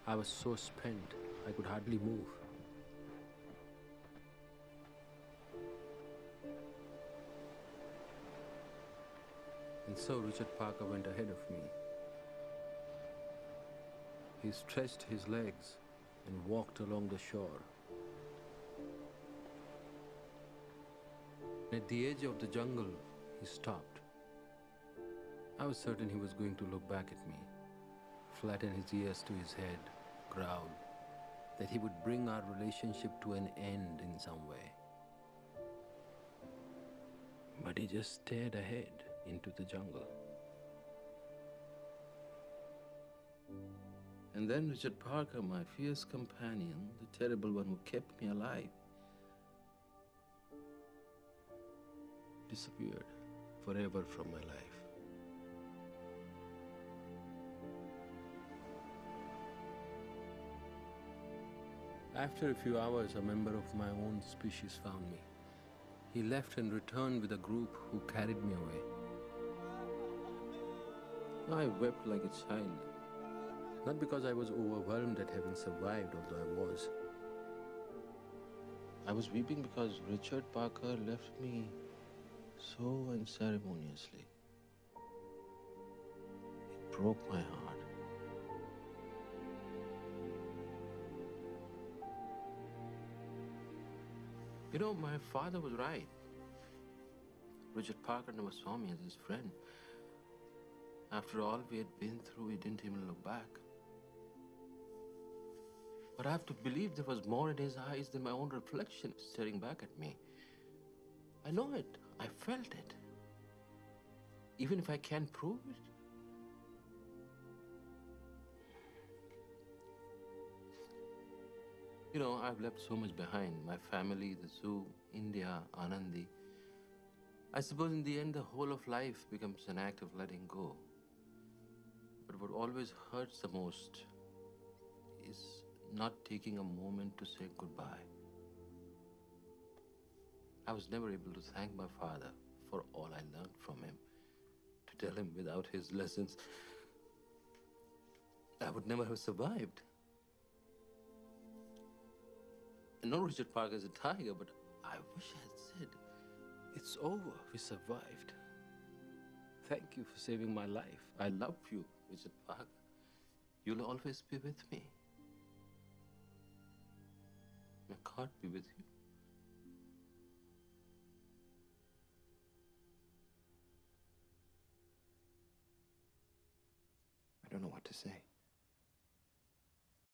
I was so spent, I could hardly move. And so Richard Parker went ahead of me. He stretched his legs and walked along the shore. At the edge of the jungle, he stopped. I was certain he was going to look back at me, flatten his ears to his head, growl, that he would bring our relationship to an end in some way. But he just stared ahead into the jungle. And then Richard Parker, my fierce companion, the terrible one who kept me alive, disappeared forever from my life. After a few hours, a member of my own species found me. He left and returned with a group who carried me away. I wept like a child, not because I was overwhelmed at having survived, although I was. I was weeping because Richard Parker left me so unceremoniously. It broke my heart. You know, my father was right. Richard Parker never saw me as his friend. After all we had been through, he didn't even look back. But I have to believe there was more in his eyes than my own reflection staring back at me. I know it. I felt it. Even if I can't prove it. You know, I've left so much behind. My family, the zoo, India, Anandi. I suppose in the end, the whole of life becomes an act of letting go. But what always hurts the most is not taking a moment to say goodbye. I was never able to thank my father for all I learned from him. To tell him without his lessons, I would never have survived. I know Richard Parker is a tiger, but I wish I had said, "It's over, we survived. Thank you for saving my life. I love you, Richard Parker. You'll always be with me. I can't be with you." I don't know what to say.